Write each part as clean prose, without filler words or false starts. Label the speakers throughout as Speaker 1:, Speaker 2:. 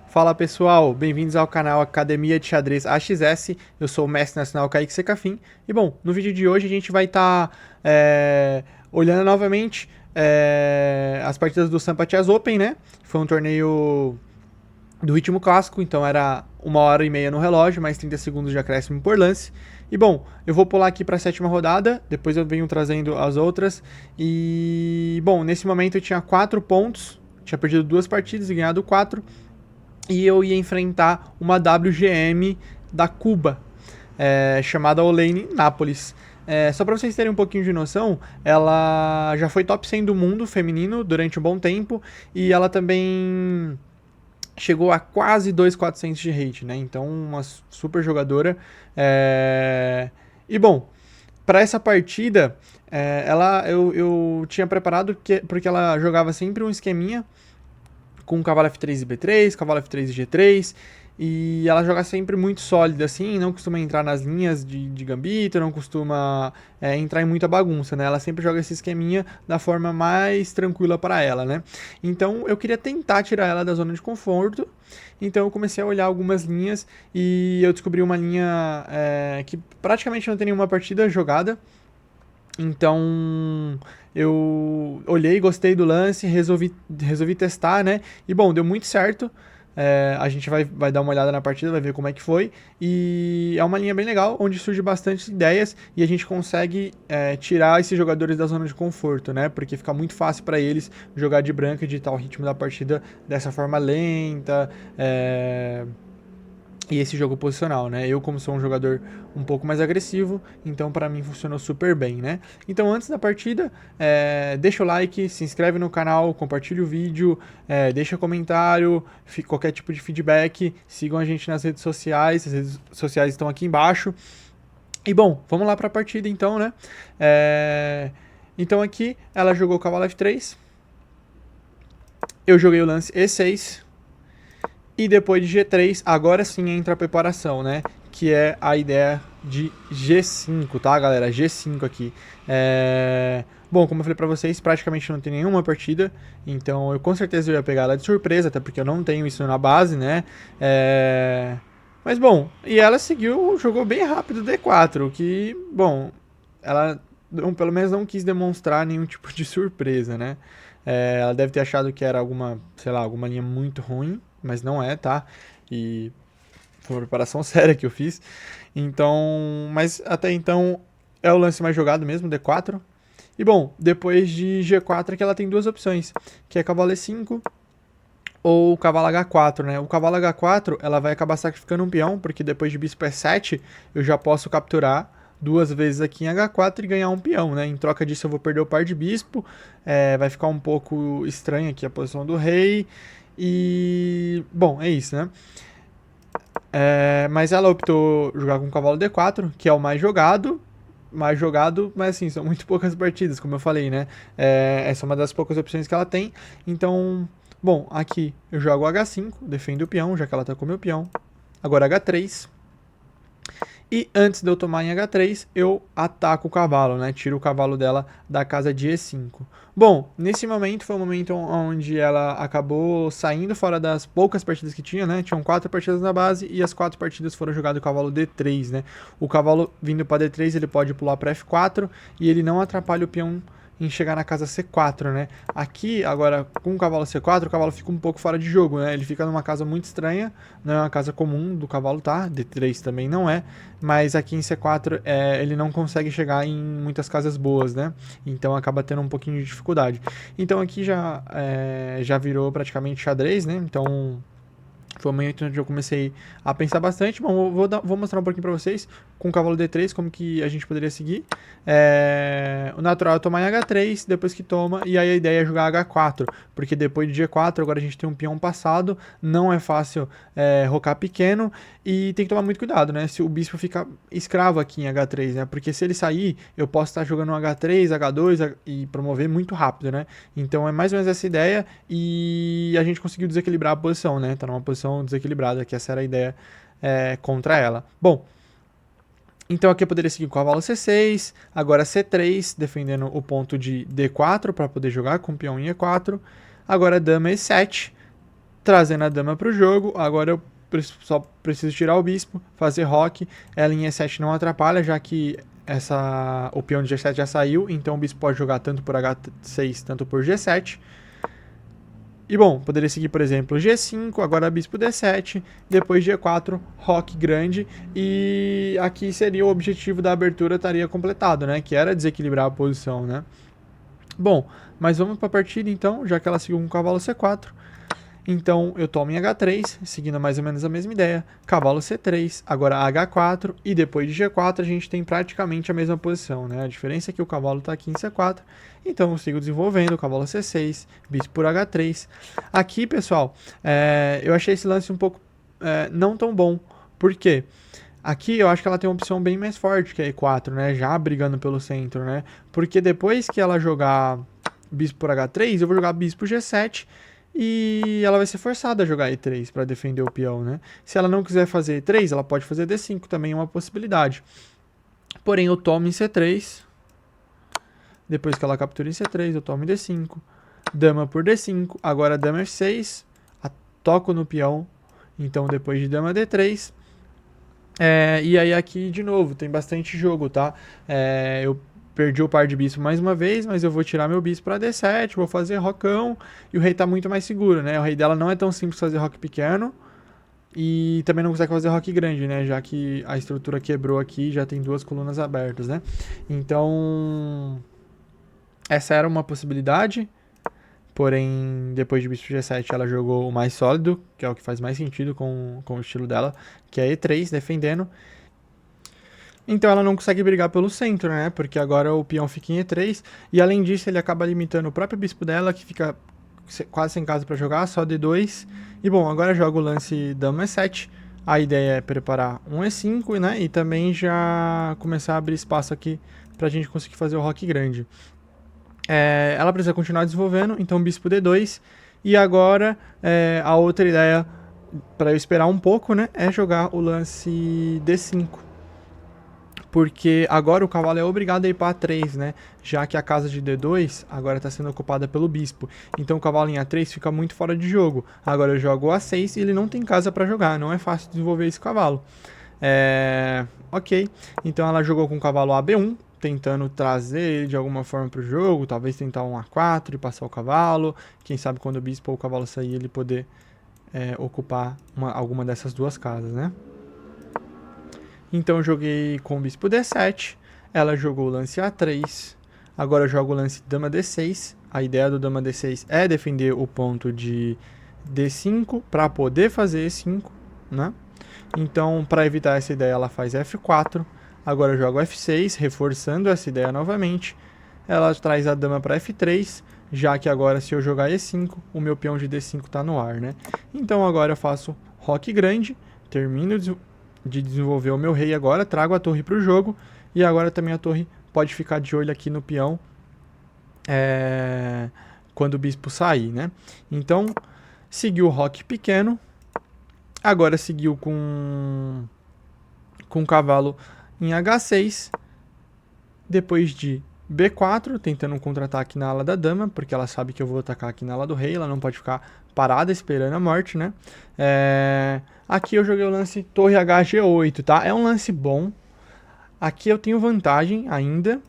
Speaker 1: Fala pessoal, bem-vindos ao canal Academia de Xadrez AXS, eu sou o Mestre Nacional Kaique Secafim, e bom, no vídeo de hoje a gente vai estar olhando novamente as partidas do Sampa Chess Open, né? Foi um torneio do ritmo clássico, então era 1h30 no relógio, mais 30 segundos de acréscimo por lance. E bom, eu vou pular aqui para a sétima rodada, depois eu venho trazendo as outras. E bom, nesse momento eu tinha 4 pontos, tinha perdido 2 partidas e ganhado 4. E eu ia enfrentar uma WGM da Cuba, chamada Olane Nápoles. Só para vocês terem um pouquinho de noção, ela já foi top 100 do mundo feminino durante um bom tempo, e ela também chegou a quase 2.400 de rate, né? Então, uma super jogadora. E bom, para essa partida, eu tinha preparado porque ela jogava sempre um esqueminha com cavalo F3 e B3, cavalo F3 e G3, e ela joga sempre muito sólida assim, não costuma entrar nas linhas de gambito, não costuma entrar em muita bagunça, né? Ela sempre joga esse esqueminha da forma mais tranquila para ela, né? Então eu queria tentar tirar ela da zona de conforto, então eu comecei a olhar algumas linhas e eu descobri uma linha que praticamente não tem nenhuma partida jogada. Então eu olhei, gostei do lance, resolvi testar, né? E bom, deu muito certo. A gente vai dar uma olhada na partida, vai ver como é que foi. E é uma linha bem legal, onde surge bastante ideias e a gente consegue tirar esses jogadores da zona de conforto, né? Porque fica muito fácil para eles jogar de branca e ditar o ritmo da partida dessa forma lenta. E esse jogo posicional, né? Eu, como sou um jogador um pouco mais agressivo, então para mim funcionou super bem, né? Então, antes da partida, deixa o like, se inscreve no canal, compartilha o vídeo, deixa comentário, qualquer tipo de feedback, sigam a gente nas redes sociais, as redes sociais estão aqui embaixo. E bom, vamos lá para a partida então, né? Então aqui, ela jogou o cavalo F3, eu joguei o lance E6, e depois de G3, agora sim entra a preparação, né? Que é a ideia de G5, tá, galera? G5 aqui. Bom, como eu falei pra vocês, praticamente não tem nenhuma partida, então eu com certeza ia pegar ela de surpresa, até porque eu não tenho isso na base, né? Mas bom, e ela jogou bem rápido D4, o que, bom, ela pelo menos não quis demonstrar nenhum tipo de surpresa, né? Ela deve ter achado que era alguma, sei lá, alguma linha muito ruim, mas não é, tá? E foi uma preparação séria que eu fiz. Então, mas até então é o lance mais jogado mesmo, D4. E bom, depois de G4 é que ela tem duas opções, que é cavalo E5 ou cavalo H4, né? O cavalo H4, ela vai acabar sacrificando um peão, porque depois de bispo E7, eu já posso capturar duas vezes aqui em H4 e ganhar um peão, né? Em troca disso eu vou perder o par de bispo, vai ficar um pouco estranha aqui a posição do rei, e bom, é isso, né? Mas ela optou jogar com o cavalo D4, que é o mais jogado, mas assim, são muito poucas partidas, como eu falei, né? Essa é uma das poucas opções que ela tem, então, bom, aqui eu jogo H5, defendo o peão, já que ela tá com o meu peão, agora H3, e antes de eu tomar em H3, eu ataco o cavalo, né? Tiro o cavalo dela da casa de E5. Bom, nesse momento foi o momento onde ela acabou saindo fora das poucas partidas que tinha, né? Tinham 4 partidas na base e as 4 partidas foram jogadas o cavalo D3, né? O cavalo vindo para D3, ele pode pular para F4 e ele não atrapalha o peão em chegar na casa C4, né? Aqui, agora, com o cavalo C4, o cavalo fica um pouco fora de jogo, né? Ele fica numa casa muito estranha, não é uma casa comum do cavalo, tá? D3 também não é, mas aqui em C4 ele não consegue chegar em muitas casas boas, né? Então acaba tendo um pouquinho de dificuldade. Então aqui já virou praticamente xadrez, né? Então foi o momento onde eu comecei a pensar bastante. Bom, vou mostrar um pouquinho pra vocês com o cavalo D3 como que a gente poderia seguir. O natural é tomar em H3, depois que toma, e aí a ideia é jogar H4, porque depois de G4 agora a gente tem um peão passado, não é fácil rocar pequeno, e tem que tomar muito cuidado, né? Se o bispo fica escravo aqui em H3, né? Porque se ele sair, eu posso estar jogando um H3, H2 e promover muito rápido, né? Então é mais ou menos essa ideia, e a gente conseguiu desequilibrar a posição, né? Tá numa posição desequilibrada, que essa era a ideia contra ela. Bom, então aqui eu poderia seguir com o cavalo C6, agora C3, defendendo o ponto de D4 para poder jogar com o peão em E4. Agora dama E7, trazendo a dama para o jogo. Agora eu só preciso tirar o bispo, fazer roque. Ela em E7 não atrapalha, já que o peão de G7 já saiu, então o bispo pode jogar tanto por H6, tanto por G7. E bom, poderia seguir, por exemplo, G5, agora bispo D7, depois G4, roque grande, e aqui seria o objetivo da abertura, estaria completado, né? Que era desequilibrar a posição, né? Bom, mas vamos para a partida então, já que ela seguiu com o cavalo C4. Então eu tomo em H3, seguindo mais ou menos a mesma ideia, cavalo C3, agora H4, e depois de G4 a gente tem praticamente a mesma posição, né? A diferença é que o cavalo está aqui em C4, então eu sigo desenvolvendo, cavalo C6, bispo por H3. Aqui, pessoal, eu achei esse lance um pouco não tão bom, por quê? Aqui eu acho que ela tem uma opção bem mais forte que a E4, né? Já brigando pelo centro, né? Porque depois que ela jogar bispo por H3, eu vou jogar bispo G7, e ela vai ser forçada a jogar E3 para defender o peão, né? Se ela não quiser fazer E3, ela pode fazer D5, também é uma possibilidade. Porém, eu tomo em C3. Depois que ela captura em C3, eu tomo em D5. Dama por D5. Agora dama F6. Toco no peão. Então, depois de dama D3. E aí aqui, de novo, tem bastante jogo, tá? Eu perdi o par de bispo mais uma vez, mas eu vou tirar meu bispo para D7, vou fazer rocão, e o rei tá muito mais seguro, né? O rei dela não é tão simples fazer roque pequeno, e também não consegue fazer roque grande, né? Já que a estrutura quebrou aqui, já tem duas colunas abertas, né? Então, essa era uma possibilidade, porém, depois de bispo G7, ela jogou o mais sólido, que é o que faz mais sentido com o estilo dela, que é E3, defendendo. Então ela não consegue brigar pelo centro, né? Porque agora o peão fica em E3. E além disso, ele acaba limitando o próprio bispo dela, que fica quase sem casa para jogar, só D2. E bom, agora joga o lance dama E7. A ideia é preparar um E5, né? E também já começar a abrir espaço aqui pra gente conseguir fazer o roque grande. Ela precisa continuar desenvolvendo, então bispo D2. E agora a outra ideia, para eu esperar um pouco, né? É jogar o lance D5. Porque agora o cavalo é obrigado a ir para A3, né? Já que a casa de D2 agora está sendo ocupada pelo bispo. Então o cavalo em A3 fica muito fora de jogo. Agora eu jogo A6 e ele não tem casa para jogar. Não é fácil desenvolver esse cavalo. Ok. Então ela jogou com o cavalo AB1, tentando trazer ele de alguma forma para o jogo. Talvez tentar um A4 e passar o cavalo. Quem sabe quando o bispo ou o cavalo sair ele poder ocupar alguma dessas duas casas, né? Então eu joguei com o bispo D7, ela jogou o lance A3, agora eu jogo o lance dama D6, a ideia do dama D6 é defender o ponto de D5 para poder fazer E5, né? Então, para evitar essa ideia, ela faz F4, agora eu jogo F6, reforçando essa ideia novamente, ela traz a dama para F3, já que agora se eu jogar E5, o meu peão de D5 está no ar, né? Então agora eu faço roque grande, termino de desenvolver o meu rei agora, trago a torre para o jogo, e agora também a torre pode ficar de olho aqui no peão quando o bispo sair, né? Então, seguiu o roque pequeno, agora seguiu com o cavalo em H6, depois de B4, tentando um contra-ataque na ala da dama, porque ela sabe que eu vou atacar aqui na ala do rei, ela não pode ficar parada esperando a morte, né? Aqui eu joguei o lance torre HG8, tá? É um lance bom. Aqui eu tenho vantagem ainda,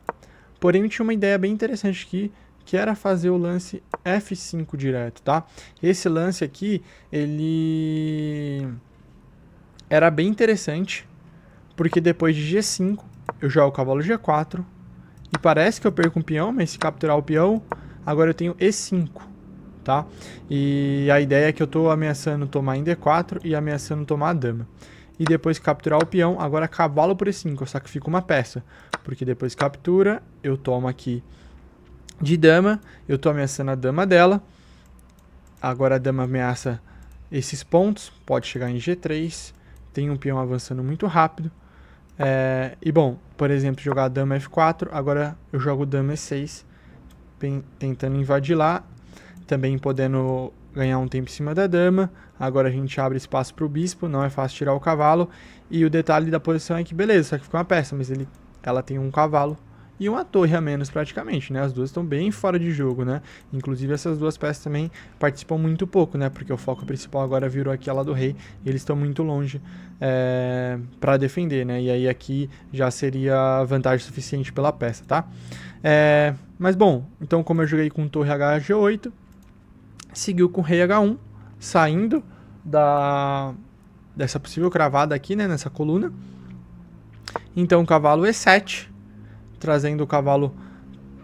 Speaker 1: porém eu tinha uma ideia bem interessante aqui, que era fazer o lance F5 direto, tá? Esse lance aqui, ele era bem interessante, porque depois de G5, eu jogo o cavalo G4, e parece que eu perco um peão, mas se capturar o peão, agora eu tenho E5, tá? E a ideia é que eu tô ameaçando tomar em D4 e ameaçando tomar a dama. E depois que capturar o peão, agora cavalo por E5, eu sacrifico uma peça. Porque depois que captura, eu tomo aqui de dama, eu tô ameaçando a dama dela. Agora a dama ameaça esses pontos, pode chegar em G3, tem um peão avançando muito rápido. E bom, por exemplo, jogar dama F4, agora eu jogo dama E6, tentando invadir lá, também podendo ganhar um tempo em cima da dama. Agora a gente abre espaço para o bispo, não é fácil tirar o cavalo, e o detalhe da posição é que beleza, sacrificou uma peça, mas ela tem um cavalo, e uma torre a menos praticamente, né? As duas estão bem fora de jogo, né? Inclusive essas duas peças também participam muito pouco, né? Porque o foco principal agora virou aqui a lá do rei, e eles estão muito longe para defender, né? E aí aqui já seria vantagem suficiente pela peça, tá? Mas bom, então como eu joguei com torre HG8, seguiu com rei H1, saindo dessa possível cravada aqui, né, nessa coluna. Então cavalo E7, trazendo o cavalo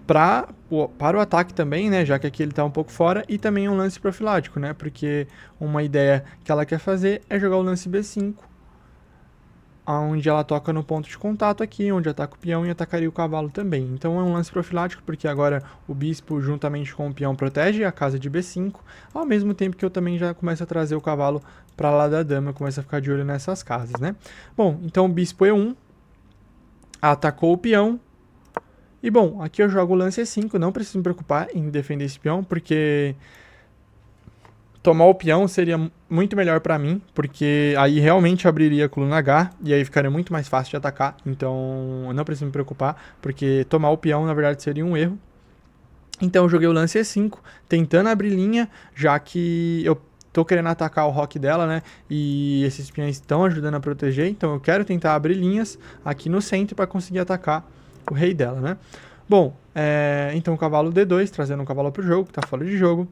Speaker 1: para o ataque também, né, já que aqui ele está um pouco fora, e também um lance profilático, né, porque uma ideia que ela quer fazer é jogar o lance B5, onde ela toca no ponto de contato aqui, onde ataca o peão e atacaria o cavalo também. Então é um lance profilático, porque agora o bispo, juntamente com o peão, protege a casa de B5, ao mesmo tempo que eu também já começo a trazer o cavalo para lá da dama, eu começo a ficar de olho nessas casas, né? Bom, então o bispo E1 atacou o peão, e bom, aqui eu jogo o lance E5, não preciso me preocupar em defender esse peão, porque tomar o peão seria muito melhor pra mim, porque aí realmente abriria a coluna H, e aí ficaria muito mais fácil de atacar, então eu não preciso me preocupar, porque tomar o peão na verdade seria um erro. Então eu joguei o lance E5, tentando abrir linha, já que eu tô querendo atacar o roque dela, né, e esses peões estão ajudando a proteger, então eu quero tentar abrir linhas aqui no centro para conseguir atacar o rei dela, né. Bom, então cavalo D2, trazendo um cavalo pro jogo, que tá fora de jogo.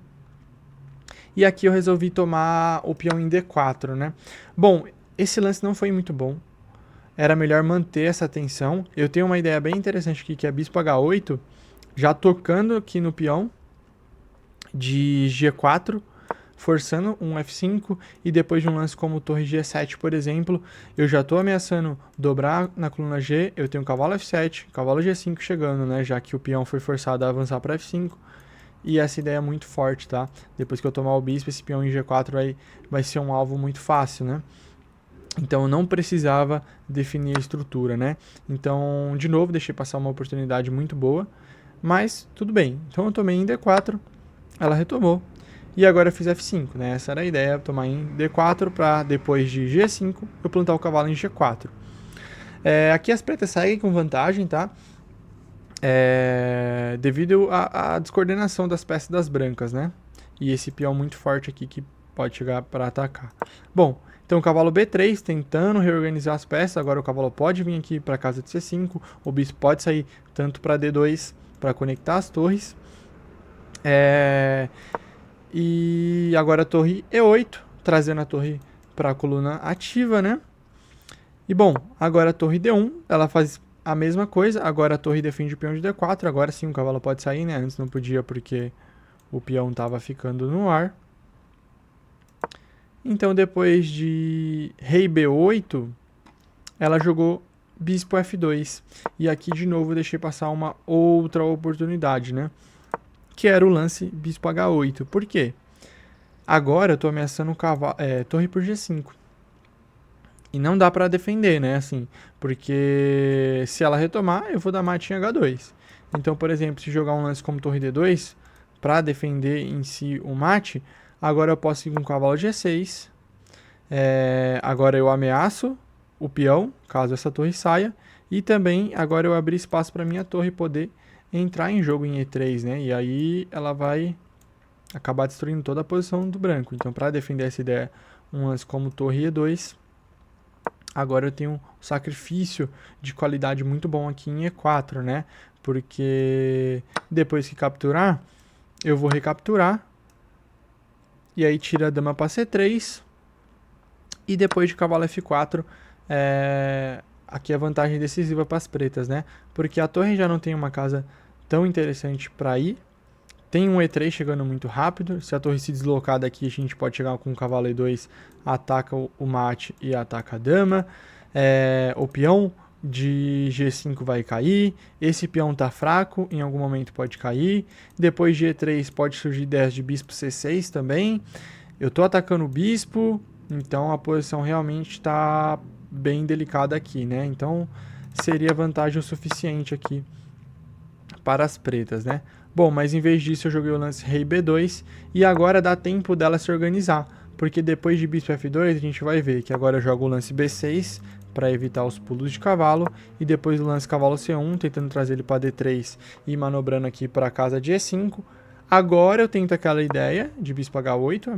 Speaker 1: E aqui eu resolvi tomar o peão em D4, né? Bom, esse lance não foi muito bom. Era melhor manter essa tensão. Eu tenho uma ideia bem interessante aqui, que é bispo H8, já tocando aqui no peão de G4, forçando um F5, e depois de um lance como torre G7, por exemplo, eu já estou ameaçando dobrar na coluna G, eu tenho cavalo F7, cavalo G5 chegando, né? Já que o peão foi forçado a avançar para F5. E essa ideia é muito forte, tá? Depois que eu tomar o bispo, esse peão em G4 vai ser um alvo muito fácil, né? Então eu não precisava definir a estrutura, né? Então, de novo, deixei passar uma oportunidade muito boa, mas tudo bem. Então eu tomei em D4, ela retomou, e agora eu fiz F5, né? Essa era a ideia, tomar em D4 para depois de G5 eu plantar o cavalo em G4. Aqui as pretas seguem com vantagem, tá? Devido à descoordenação das peças das brancas, né? E esse peão muito forte aqui que pode chegar para atacar. Bom, então o cavalo B3 tentando reorganizar as peças. Agora o cavalo pode vir aqui para a casa de C5. O bispo pode sair tanto para D2 para conectar as torres. E agora a torre E8, trazendo a torre para a coluna ativa, né? E bom, agora a torre D1, ela faz a mesma coisa, agora a torre defende o peão de D4, agora sim o cavalo pode sair, né? Antes não podia porque o peão estava ficando no ar. Então depois de rei B8, ela jogou bispo F2. E aqui de novo eu deixei passar uma outra oportunidade, né? Que era o lance bispo H8. Por quê? Agora eu estou ameaçando torre por G5. E não dá pra defender, né, assim, porque se ela retomar, eu vou dar mate em H2. Então, por exemplo, se jogar um lance como torre D2, pra defender em si o mate, agora eu posso ir com o cavalo G6. Agora eu ameaço o peão, caso essa torre saia, e também agora eu abri espaço para minha torre poder entrar em jogo em E3, né, e aí ela vai acabar destruindo toda a posição do branco. Então, para defender essa ideia, um lance como torre E2, agora eu tenho um sacrifício de qualidade muito bom aqui em E4, né? Porque depois que capturar, eu vou recapturar. E aí tira a dama para C3. E depois de cavalo F4, aqui é a vantagem decisiva para as pretas, né? Porque a torre já não tem uma casa tão interessante para ir. Tem um E3 chegando muito rápido. Se a torre se deslocar daqui, a gente pode chegar com o cavalo E2, ataca o mate e ataca a dama. O peão de G5 vai cair. Esse peão tá fraco, em algum momento pode cair. Depois de E3 pode surgir ideias de bispo C6 também. Eu tô atacando o bispo, então a posição realmente está bem delicada aqui, né? Então seria vantagem o suficiente aqui para as pretas, né? Bom, mas em vez disso eu joguei o lance rei B2 e agora dá tempo dela se organizar, porque depois de bispo F2 a gente vai ver que agora eu jogo o lance B6 para evitar os pulos de cavalo, e depois o lance cavalo C1, tentando trazer ele para D3 e manobrando aqui para a casa de E5. Agora eu tento aquela ideia de bispo H8,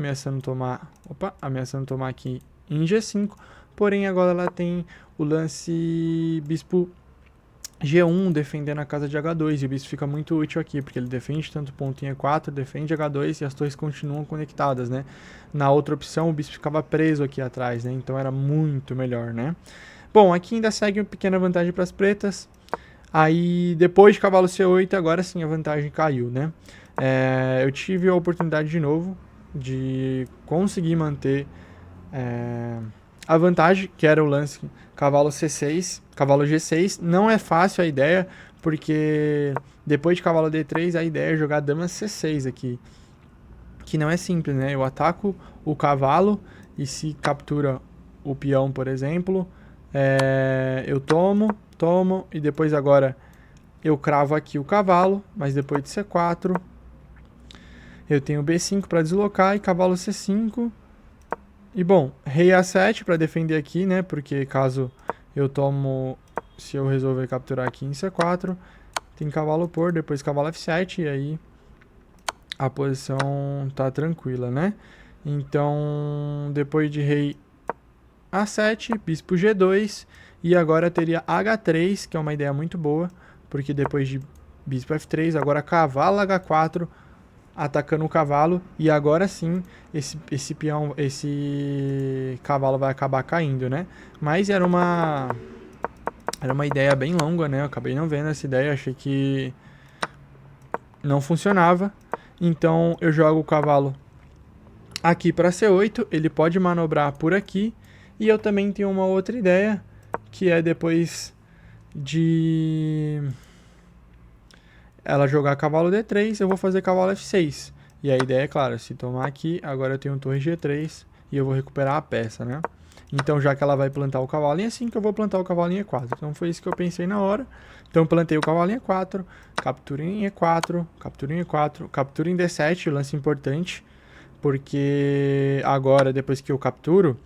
Speaker 1: ameaçando tomar aqui em G5, porém agora ela tem o lance bispo G1 defendendo a casa de H2, e o bispo fica muito útil aqui, porque ele defende tanto o ponto em E4, defende H2 e as torres continuam conectadas, né? Na outra opção o bispo ficava preso aqui atrás, né? Então era muito melhor, né? Bom, aqui ainda segue uma pequena vantagem para as pretas. Aí depois de cavalo C8, agora sim a vantagem caiu, né? Eu tive a oportunidade de novo de conseguir manter a vantagem, que era o lance cavalo C6, cavalo G6. Não é fácil a ideia, porque depois de cavalo D3 a ideia é jogar dama C6 aqui, que não é simples, né? Eu ataco o cavalo e se captura o peão, por exemplo, eu tomo e depois agora eu cravo aqui o cavalo, mas depois de C4 eu tenho B5 para deslocar e cavalo C5. E bom, rei A7 para defender aqui, né? Porque caso eu tomo, se eu resolver capturar aqui em C4, tem cavalo por, depois cavalo F7 e aí a posição tá tranquila, né? Então, depois de rei A7, bispo G2 e agora teria H3, que é uma ideia muito boa, porque depois de bispo F3, agora cavalo H4, atacando o cavalo, e agora sim esse cavalo vai acabar caindo, né? Mas era uma ideia bem longa, né? Eu acabei não vendo essa ideia, achei que não funcionava. Então eu jogo o cavalo aqui para C8, ele pode manobrar por aqui, e eu também tenho uma outra ideia, que é depois de ela jogar cavalo D3, eu vou fazer cavalo F6. E a ideia é, claro, se tomar aqui, agora eu tenho torre G3 e eu vou recuperar a peça, né? Então, já que ela vai plantar o cavalo em E5, eu vou plantar o cavalo em E4. Então, foi isso que eu pensei na hora. Então, plantei o cavalo em E4, captura em E4, captura em E4, captura em D7, lance importante, porque agora, depois que eu capturo,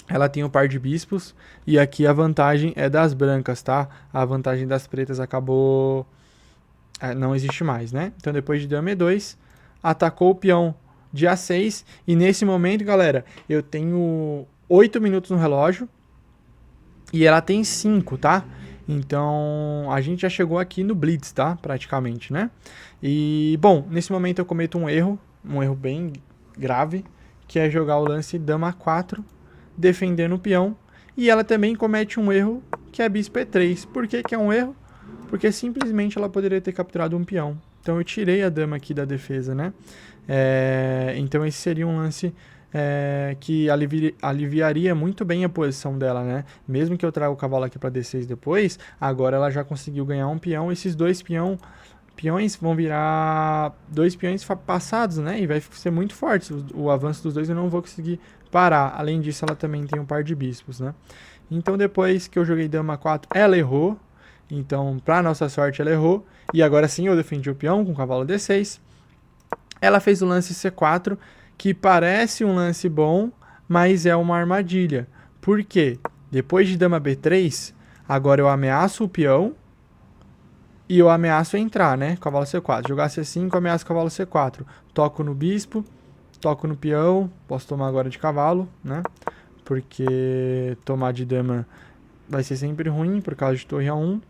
Speaker 1: ela tem um par de bispos, e aqui a vantagem é das brancas, tá? A vantagem das pretas acabou... não existe mais, né? Então, depois de dama E2, atacou o peão de A6. E nesse momento, galera, eu tenho 8 minutos no relógio e ela tem 5, tá? Então, a gente já chegou aqui no blitz, tá? Praticamente, né? E, bom, nesse momento eu cometo um erro bem grave, que é jogar o lance dama A4, defendendo o peão. E ela também comete um erro, que é bispo E3. Por que que é um erro? Porque simplesmente ela poderia ter capturado um peão. Então eu tirei a dama aqui da defesa, né? Então esse seria um lance que aliviaria muito bem a posição dela, né? Mesmo que eu traga o cavalo aqui para D6 depois, agora ela já conseguiu ganhar um peão. Esses dois peões vão virar dois peões passados, né? E vai ser muito forte. O avanço dos dois eu não vou conseguir parar. Além disso, ela também tem um par de bispos, né? Então depois que eu joguei dama 4, ela errou. Então, para nossa sorte, ela errou. E agora sim, eu defendi o peão com o cavalo D6. Ela fez o lance C4, que parece um lance bom, mas é uma armadilha. Por quê? Depois de dama B3, agora eu ameaço o peão e eu ameaço entrar, né? Cavalo C4. Jogar C5, ameaço cavalo C4. Toco no bispo, toco no peão. Posso tomar agora de cavalo, né? Porque tomar de dama vai ser sempre ruim por causa de torre A1.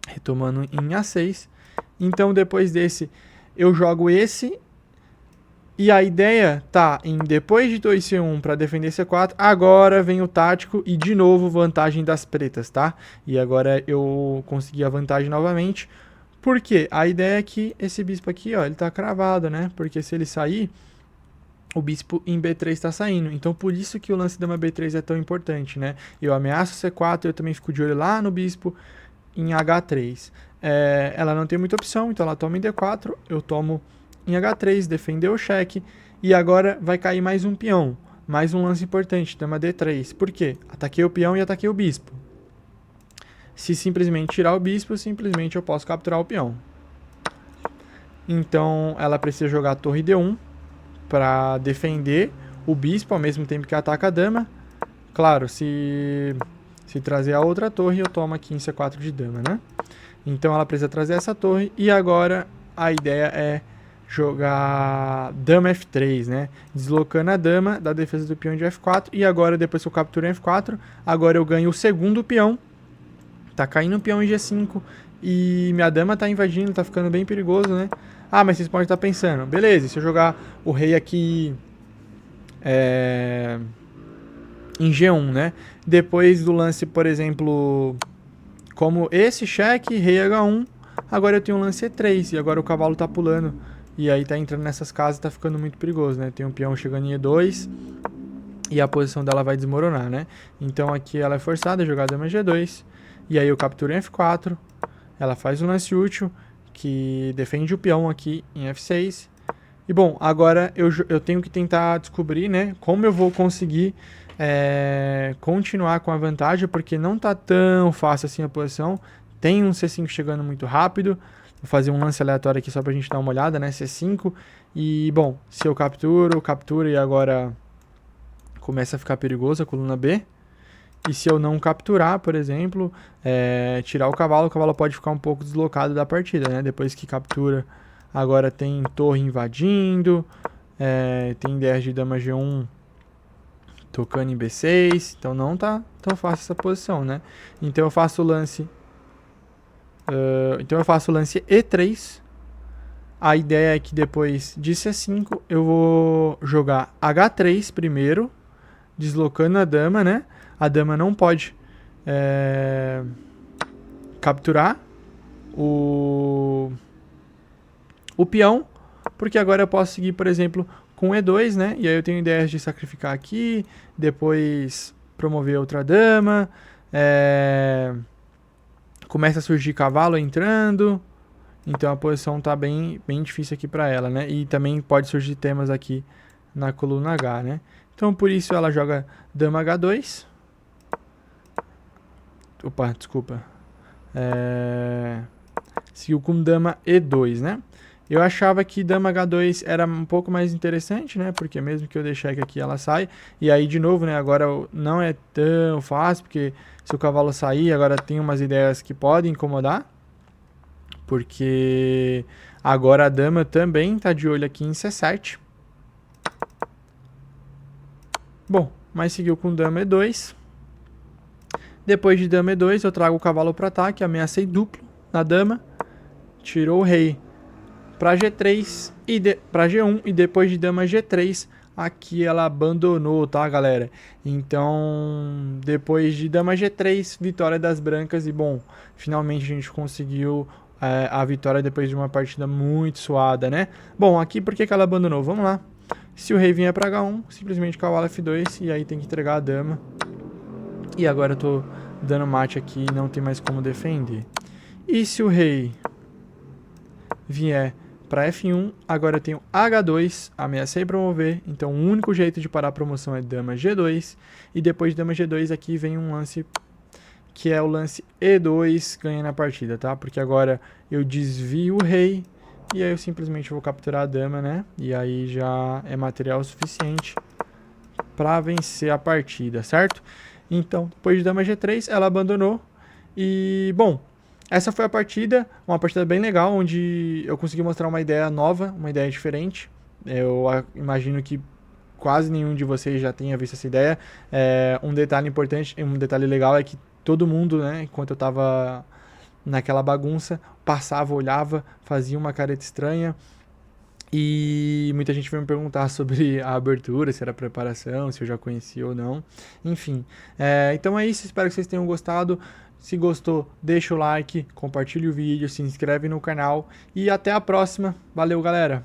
Speaker 1: Retomando em A6. Então, depois desse, eu jogo esse. E a ideia tá em depois de 2C1 para defender C4. Agora vem o tático e de novo vantagem das pretas, tá? E agora eu consegui a vantagem novamente. Por quê? A ideia é que esse bispo aqui, ó, ele tá cravado, né? Porque se ele sair, o bispo em B3 está saindo. Então, por isso que o lance dama B3 é tão importante, né? Eu ameaço C4, eu também fico de olho lá no bispo em H3. Ela não tem muita opção, então ela toma em D4, eu tomo em H3, defendeu o cheque, e agora vai cair mais um peão, mais um lance importante, dama D3. Por quê? Ataquei o peão e ataquei o bispo. Se simplesmente tirar o bispo, simplesmente eu posso capturar o peão. Então ela precisa jogar a torre D1 para defender o bispo ao mesmo tempo que ataca a dama. Claro, se trazer a outra torre, eu tomo aqui em C4 de dama, né? Então ela precisa trazer essa torre. E agora a ideia é jogar dama F3, né? Deslocando a dama da defesa do peão de F4. E agora, depois que eu capturo em F4, agora eu ganho o segundo peão. Tá caindo o peão em G5. E minha dama tá invadindo, tá ficando bem perigoso, né? Ah, mas vocês podem estar pensando, beleza, se eu jogar o rei aqui em G1, né? Depois do lance, por exemplo, como esse cheque, rei H1, agora eu tenho um lance E3, e agora o cavalo tá pulando, e aí tá entrando nessas casas, tá ficando muito perigoso, né? Tem um peão chegando em E2, e a posição dela vai desmoronar, né? Então aqui ela é forçada a jogar dama G2, e aí eu capturo em F4, ela faz um lance útil, que defende o peão aqui em F6. E bom, agora eu tenho que tentar descobrir, né, como eu vou conseguir continuar com a vantagem, porque não tá tão fácil assim a posição. Tem um C5 chegando muito rápido. Vou fazer um lance aleatório aqui só pra gente dar uma olhada, né, C5. E bom, se eu capturo e agora começa a ficar perigoso a coluna B. E se eu não capturar, por exemplo, tirar o cavalo pode ficar um pouco deslocado da partida, né? Depois que captura, agora tem torre invadindo, tem ideia de dama G1 tocando em B6, então não tá tão fácil essa posição, né? Então eu faço o lance, E3. A ideia é que depois de C5 eu vou jogar H3 primeiro, deslocando a dama, né? A dama não pode capturar o peão, porque agora eu posso seguir, por exemplo, com E2, né? E aí eu tenho ideias de sacrificar aqui, depois promover outra dama, começa a surgir cavalo entrando, então a posição tá bem difícil aqui para ela, né? E também pode surgir temas aqui na coluna H, né? Então por isso ela joga dama H2. Opa, desculpa. Seguiu com dama E2, né? Eu achava que dama H2 era um pouco mais interessante, né? Porque mesmo que eu deixe aqui, ela sai. E aí, de novo, né? Agora não é tão fácil, porque se o cavalo sair, agora tem umas ideias que podem incomodar. Porque agora a dama também tá de olho aqui em C7. Bom, mas seguiu com dama E2. Depois de dama E2, eu trago o cavalo para ataque, ameacei duplo na dama, tirou o rei para G3 e para G1, e depois de dama G3, aqui ela abandonou, tá, galera? Então, depois de dama G3, vitória das brancas, e bom, finalmente a gente conseguiu a vitória depois de uma partida muito suada, né? Bom, aqui por que ela abandonou? Vamos lá. Se o rei vier para H1, simplesmente cavalo F2, e aí tem que entregar a dama. E agora eu tô dando mate aqui e não tem mais como defender. E se o rei vier para F1, agora eu tenho H2, ameacei promover, então o único jeito de parar a promoção é dama G2, e depois de dama G2 aqui vem um lance que é o lance E2 ganhando a partida, tá? Porque agora eu desvio o rei, e aí eu simplesmente vou capturar a dama, né? E aí já é material suficiente para vencer a partida, certo? Então, depois de dama G3, ela abandonou. E, bom, essa foi a partida. Uma partida bem legal, onde eu consegui mostrar uma ideia nova, uma ideia diferente. Eu imagino que quase nenhum de vocês já tenha visto essa ideia. Um detalhe importante, um detalhe legal é que todo mundo, né, enquanto eu tava naquela bagunça, passava, olhava, fazia uma careta estranha. E muita gente veio me perguntar sobre a abertura, se era preparação, se eu já conhecia ou não. Enfim, então é isso, espero que vocês tenham gostado. Se gostou, deixa o like, compartilha o vídeo, se inscreve no canal e até a próxima. Valeu, galera!